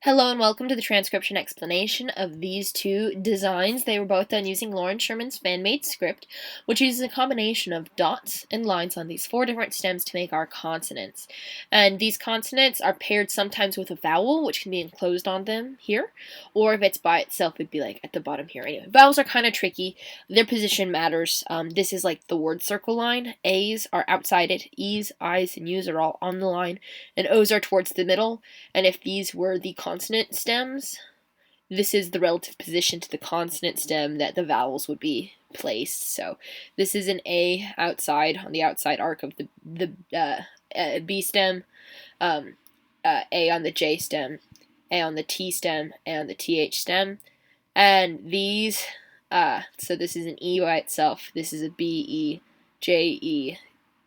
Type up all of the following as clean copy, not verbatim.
Hello and welcome to the transcription explanation of these two designs. They were both done using Lauren Sherman's fan-made script, which uses a combination of dots and lines on these four different stems to make our consonants. And these consonants are paired sometimes with a vowel, which can be enclosed on them here, or if it's by itself, it'd be like at the bottom here. Anyway, vowels are kind of tricky. Their position matters. This is like the word circle line. A's are outside it. E's, I's, and U's are all on the line, and O's are towards the middle. And if these were the consonant stems, this is the relative position to the consonant stem that the vowels would be placed. So this is an A outside, on the outside arc of the B stem, A on the J stem, A on the T stem, A on the TH stem. And these, so this is an E by itself, this is a B, E, J, E,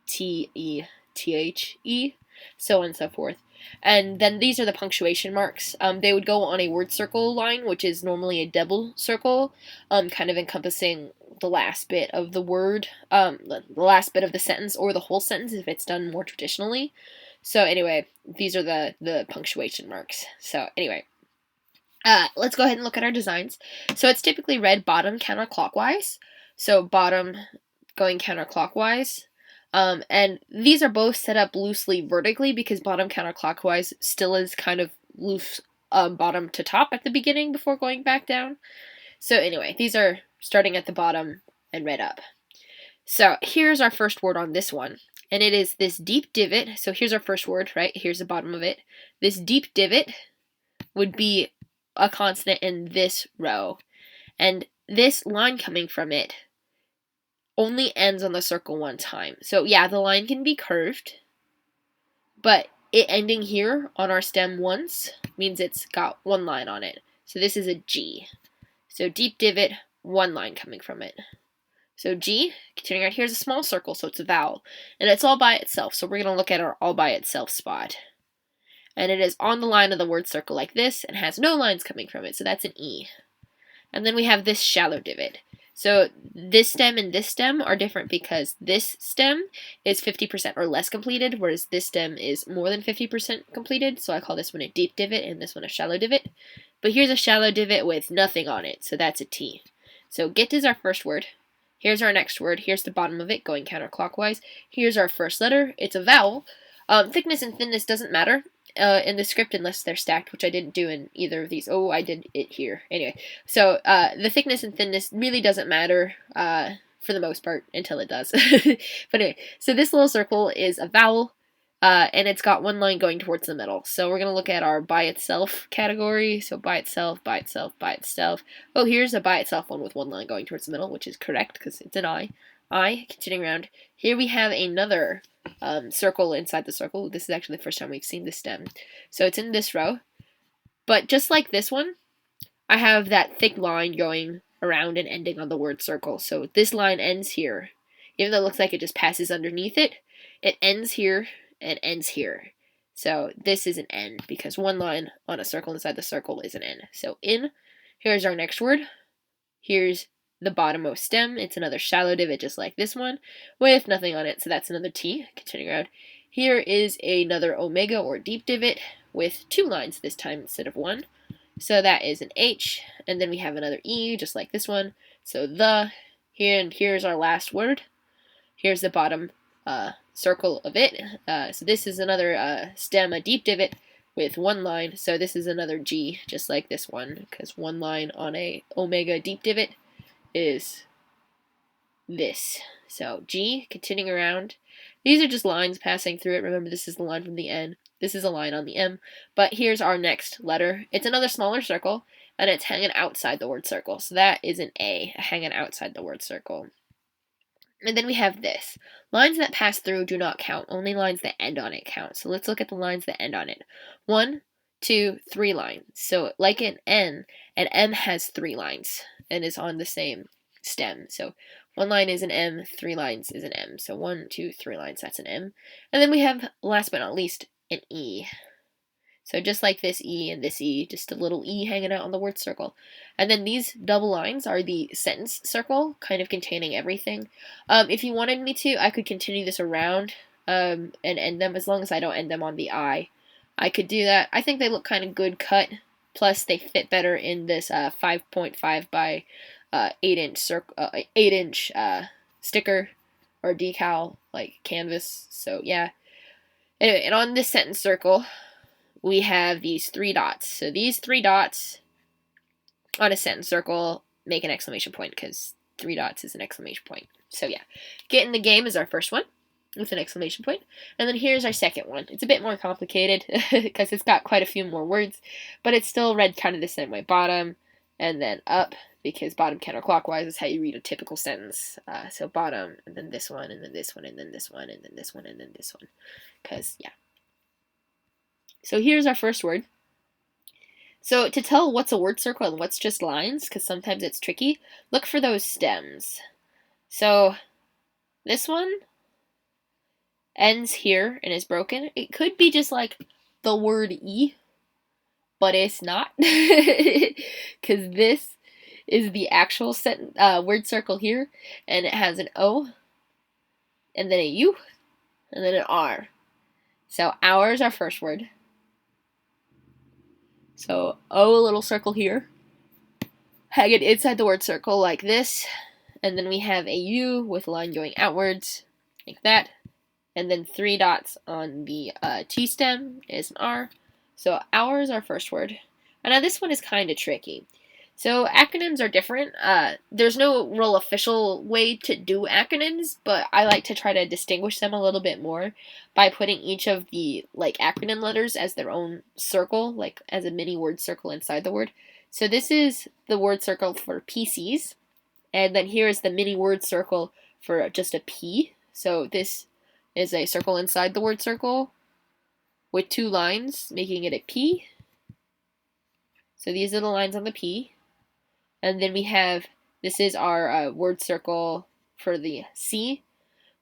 T, E, TH, E, so on and so forth. And then these are the punctuation marks. They would go on a word circle line, which is normally a double circle, kind of encompassing the last bit of the word, the last bit of the sentence, or the whole sentence if it's done more traditionally. So anyway, these are the punctuation marks. So anyway, let's go ahead and look at our designs. So it's typically read bottom counterclockwise. So bottom going counterclockwise. And these are both set up loosely vertically because bottom counterclockwise still is kind of loose bottom to top at the beginning before going back down. So anyway, these are starting at the bottom and read up. So here's our first word on this one, and it is this deep divot. So here's our first word, right? Here's the bottom of it. This deep divot would be a consonant in this row, and this line coming from it only ends on the circle one time. So yeah, the line can be curved, but it ending here on our stem once means it's got one line on it. So this is a G. So deep divot, one line coming from it. So G, continuing right, here's a small circle, so it's a vowel. And it's all by itself, so we're going to look at our all by itself spot. And it is on the line of the word circle like this, and has no lines coming from it, so that's an E. And then we have this shallow divot. So this stem and this stem are different because this stem is 50% or less completed, whereas this stem is more than 50% completed. So I call this one a deep divot and this one a shallow divot. But here's a shallow divot with nothing on it, so that's a T. So get is our first word. Here's our next word. Here's the bottom of it going counterclockwise. Here's our first letter. It's a vowel. Thickness and thinness doesn't matter in the script unless they're stacked, which I didn't do in either of these. Oh, I did it here. Anyway, so the thickness and thinness really doesn't matter for the most part until it does. But anyway, so this little circle is a vowel, and it's got one line going towards the middle. So we're going to look at our by itself category. So by itself, by itself, by itself. Oh, here's a by itself one with one line going towards the middle, which is correct because it's an I. Continuing around. Here we have another circle inside the circle. This is actually the first time we've seen this stem. So it's in this row. But just like this one, I have that thick line going around and ending on the word circle. So this line ends here. Even though it looks like it just passes underneath it, it ends here and ends here. So this is an N because one line on a circle inside the circle is an N. So in, here's our next word. Here's the bottommost stem. It's another shallow divot just like this one with nothing on it, so that's another T. Continuing around. Here is another omega or deep divot with two lines this time instead of one. So that is an H, and then we have another E just like this one. So the, here, and here's our last word. Here's the bottom circle of it. So this is another stem, a deep divot with one line. So this is another G just like this one because one line on a omega deep divot is this. So G, continuing around. These are just lines passing through it. Remember, this is the line from the N. This is a line on the M. But here's our next letter. It's another smaller circle, and it's hanging outside the word circle. So that is an A, hanging outside the word circle. And then we have this. Lines that pass through do not count. Only lines that end on it count. So let's look at the lines that end on it. 1, 2, 3 lines. So like an M has 3 lines and is on the same stem. So one line is an M, 3 lines is an M. So 1, 2, 3 lines, that's an M. And then we have, last but not least, an E. So just like this E and this E, just a little E hanging out on the word circle. And then these double lines are the sentence circle, kind of containing everything. If you wanted me to, I could continue this around and end them, as long as I don't end them on the I. I could do that. I think they look kind of good cut. Plus, they fit better in this 5.5 by 8-inch sticker or decal like canvas. So yeah. Anyway, and on this sentence circle, we have these 3 dots. So these 3 dots on a sentence circle make an exclamation point because 3 dots is an exclamation point. So yeah, get in the game is our first one with an exclamation point. And then here's our second one. It's a bit more complicated because it's got quite a few more words, but it's still read kind of the same way. Bottom and then up, because bottom counterclockwise is how you read a typical sentence. So bottom, and then this one, and then this one, and then this one, and then this one, and then this one. Because, yeah. So here's our first word. So to tell what's a word circle and what's just lines, because sometimes it's tricky, look for those stems. So this one ends here and is broken. It could be just like the word E, but it's not, because this is the actual word circle here, and it has an O, and then a U, and then an R. So our is our first word. So O, a little circle here, hang it inside the word circle like this, and then we have a U with a line going outwards, like that. And then 3 dots on the T stem is an R. So our is our first word. And now this one is kind of tricky. So acronyms are different. There's no real official way to do acronyms, but I like to try to distinguish them a little bit more by putting each of the acronym letters as their own circle, like as a mini word circle inside the word. So this is the word circle for PCs, and then here is the mini word circle for just a P. So this is a circle inside the word circle with 2 lines, making it a P. So these are the lines on the P. And then we have, this is our word circle for the C,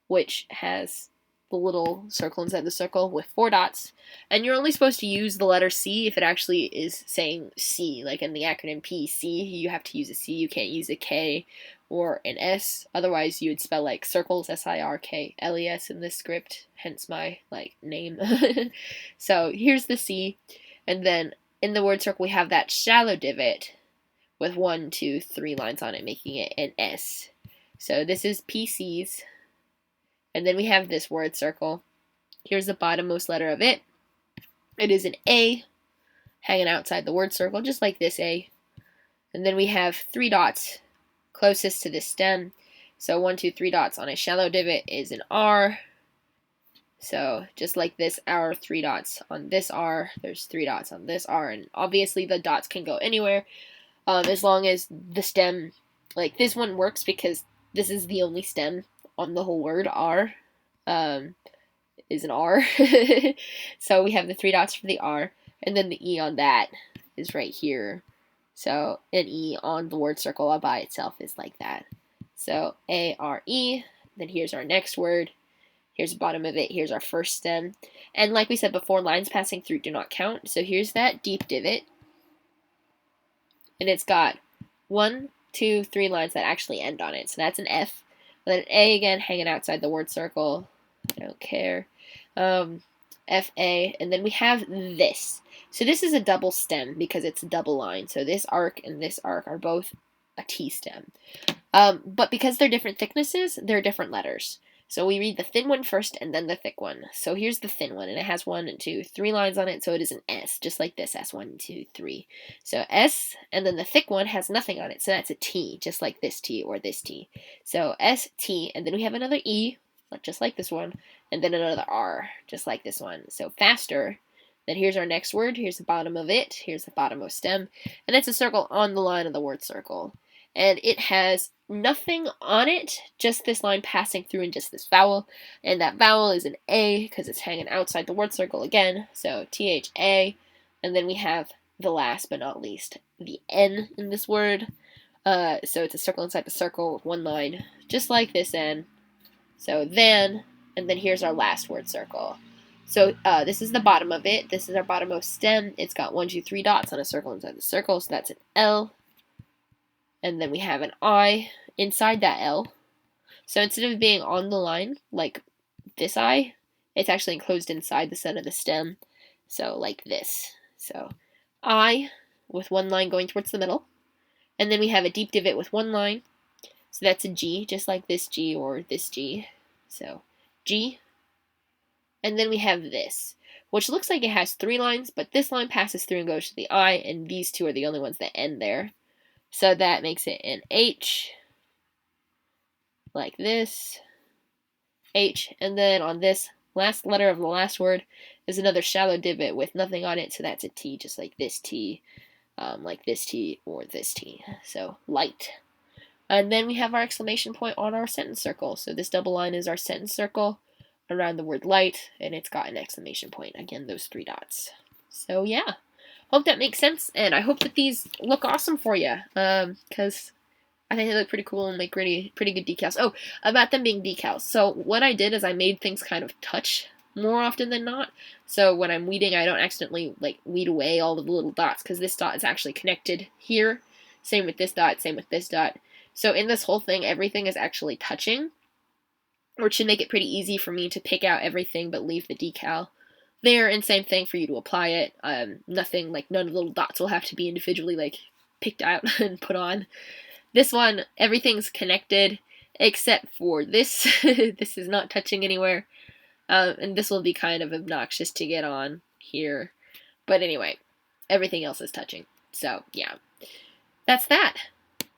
which has the little circle inside the circle with 4 dots. And you're only supposed to use the letter C if it actually is saying C, like in the acronym PC, you have to use a C. You can't use a K or an S. Otherwise, you would spell like Sirkles, Sirkles in this script, hence my name. So here's the C, and then in the word circle we have that shallow divot with 1, 2, 3 lines on it, making it an S. So this is PCs. And then we have this word circle. Here's the bottommost letter of it. It is an A hanging outside the word circle, just like this A. And then we have 3 dots closest to the stem. So 1, 2, 3 dots on a shallow divot is an R. So just like this, our 3 dots on this R, there's 3 dots on this R. And obviously the dots can go anywhere as long as the stem, like this one works because this is the only stem on the whole word. R is an R. So we have the 3 dots for the R, and then the E on that is right here. So an E on the word circle all by itself is like that. So A-R-E, then here's our next word. Here's the bottom of it. Here's our first stem. And like we said before, lines passing through do not count. So here's that deep divot. And it's got 1, 2, 3 lines that actually end on it. So that's an F. And then A again hanging outside the word circle. I don't care. F-A. And then we have this. So this is a double stem because it's a double line. So this arc and this arc are both a T stem. But because they're different thicknesses, they're different letters. So we read the thin one first and then the thick one. So here's the thin one, and it has 1, 2, 3 lines on it, so it is an S, just like this, S, 1, 2, 3. So S, and then the thick one has nothing on it, so that's a T, just like this T or this T. So S, T, and then we have another E, just like this one, and then another R, just like this one. So faster. Then here's our next word. Here's the bottom of it. Here's the bottom of stem, and it's a circle on the line of the word circle. And it has nothing on it, just this line passing through and just this vowel. And that vowel is an A because it's hanging outside the word circle again. So T-H-A. And then we have the last but not least, the N in this word. So it's a circle inside the circle with 1 line, just like this N. So then, and then here's our last word circle. So this is the bottom of it. This is our bottommost stem. It's got 1, 2, 3 dots on a circle inside the circle. So that's an L. And then we have an I inside that L. So instead of being on the line, like this I, it's actually enclosed inside the center of the stem. So like this. So I with one line going towards the middle. And then we have a deep divot with one line. So that's a G, just like this G or this G. So G. And then we have this, which looks like it has 3 lines, but this line passes through and goes to the I, and these two are the only ones that end there. So that makes it an H, like this, H, and then on this last letter of the last word is another shallow divot with nothing on it, so that's a T, just like this T, or this T. So light. And then we have our exclamation point on our sentence circle. So this double line is our sentence circle around the word light, and it's got an exclamation point. Again, those 3 dots. So yeah, hope that makes sense, and I hope that these look awesome for you, because I think they look pretty cool and make pretty good decals. Oh, about them being decals. So what I did is I made things kind of touch more often than not. So when I'm weeding, I don't accidentally like weed away all of the little dots, because this dot is actually connected here. Same with this dot, same with this dot. So in this whole thing, everything is actually touching, which should make it pretty easy for me to pick out everything but leave the decal there, and same thing for you to apply it. Nothing, like none of the little dots will have to be individually like picked out and put on. This one, everything's connected except for this. This is not touching anywhere, and this will be kind of obnoxious to get on here. But anyway, everything else is touching. So yeah, that's that.